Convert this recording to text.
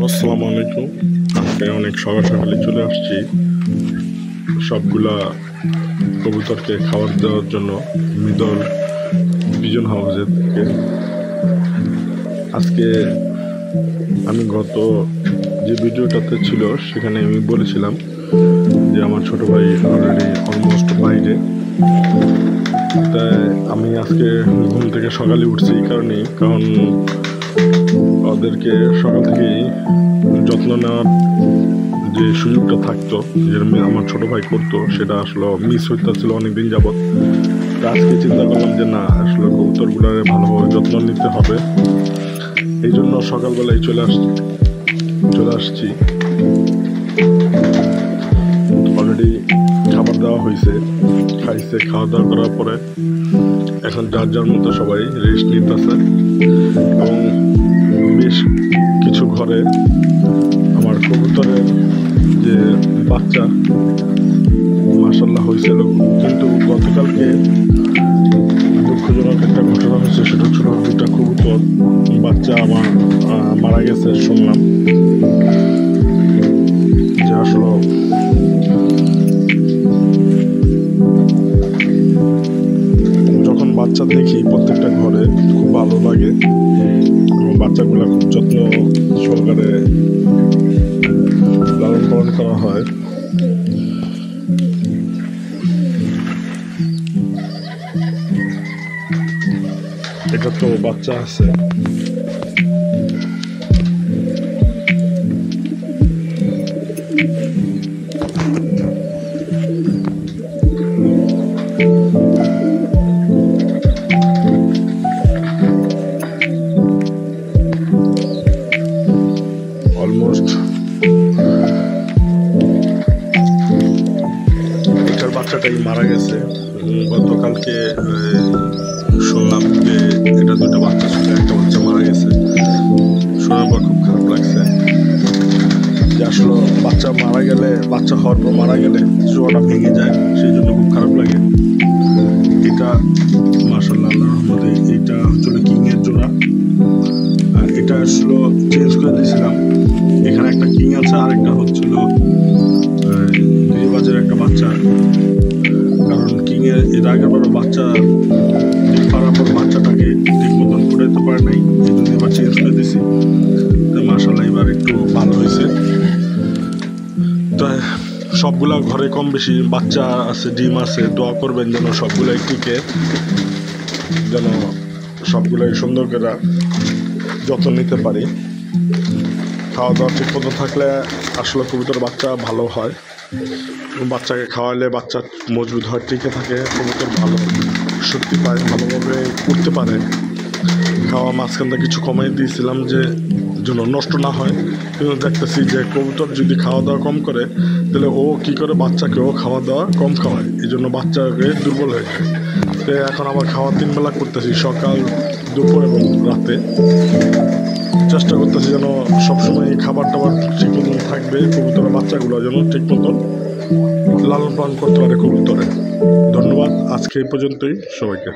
আসসালামু আলাইকুম। আজকে অনেক সকাল সকালে চলে আসছি সবগুলা কবুতরকে খাবার দেওয়ার জন্য মিদল পিজন হাউসের থেকে। আজকে আমি গত যে ভিডিওটাতে ছিল সেখানে আমি বলেছিলাম যে আমার ছোট ভাই অলরেডি অলমোস্ট বাইরে, তাই আমি আজকে ঘুম থেকে সকালে উঠছি কারণ ওদেরকে সকাল থেকেই যত্ন নেওয়ার যে সুযোগটা থাকতো, যেটা আমার ছোট ভাই করতো, সেটা আসলে মিস হইতেছিল অনেকদিন যাবৎ। আজকে চিন্তা করলাম যে না, আসলে কবুতরগুলোর ভালোভাবে যত্ন নিতে হবে। এই জন্য সকালবেলায় চলে আসছি। অলরেডি খাবার দেওয়া হয়েছে, খাইছে। খাওয়া দাওয়া করার পরে এখন যার যার মতো সবাই রেস্ট নিতেছে এবং বেশ কিছু ঘরে আমার কবুতরের যে বাচ্চা মাশাআল্লাহ হয়েছিল, কিন্তু গতকালকে দুঃখজনক একটা ঘটনা হয়েছে। সেটা ছিল দুটা কবুতর বাচ্চা আমার মারা গেছে শুনলাম। যে আসলে যখন বাচ্চা দেখি প্রত্যেকটা ঘরে খুব ভালো লাগে এবং বাচ্চাগুলো খুব যত্ন সহকারে লালন পালন করা হয়। এটা তো বাচ্চা আছে, অলমোস্ট এটার বাচ্চাটাই মারা গেছে। গতকালকে শুনলাম যে এটা দুটো বাচ্চা ছিল, একটা বাচ্চা মারা গেছে। শোনার পর খুব খারাপ লাগছে যে আসলে বাচ্চা মারা গেলে, বাচ্চা হওয়ার পর মারা গেলে জোড়াটা ভেঙে যায়, সেই জন্য খুব খারাপ লাগে। এটা মাশাআল্লাহ আল্লাহর রহমতে এটা হচ্ছিল কিংয়ের জোড়া। এটা আসলে চেঞ্জ করে দিয়েছিলাম। এখানে একটা কিং আছে, আর একটা হচ্ছিল রিবাজের একটা বাচ্চা। কারণ কিংয়ের এর আগের বড় বাচ্চা পারার পর বাচ্চাটাকে ঠিক মতন ফুটাইতে পারে নাই, এই জন্য এবার চেঞ্জ করে দিয়েছি। তো মাশাআল্লাহ এবার একটু ভালো হয়েছে। তো সবগুলা ঘরে কম বেশি বাচ্চা আছে, ডিম আছে। দোয়া করবেন যেন সবগুলাই টিকে, যেন সবগুলাই সুন্দর করে যত্ন নিতে পারি। খাওয়া দাওয়া ঠিক মতো থাকলে আসলে কবুতর বাচ্চা ভালো হয়। বাচ্চাকে খাওয়ালে বাচ্চা মজবুত হয়, টিকে থাকে, কবুতর ভালো শক্তি পায়, ভালোভাবে উঠতে পারে। খাওয়া মাঝখানটা কিছু কমাই দিয়েছিলাম যে যেন নষ্ট না হয়, কিন্তু দেখতেছি যে কবুতর যদি খাওয়া দাওয়া কম করে তাহলে ও কী করে বাচ্চাকেও খাওয়া দাওয়া কম খাওয়ায়, এই জন্য বাচ্চাকে দুর্বল হয়ে যায়। তো এখন আবার খাওয়া 3 বেলা করতেছি, সকাল, দুপুর এবং রাতে। চেষ্টা করতেছি যেন সবসময় খাবার টাবার ঠিক মতন থাকবে, কবুতরের বাচ্চাগুলো যেন ঠিক মতন লালন পালন করতে পারে কবুতরে। ধন্যবাদ, আজকে এই পর্যন্তই সবাইকে।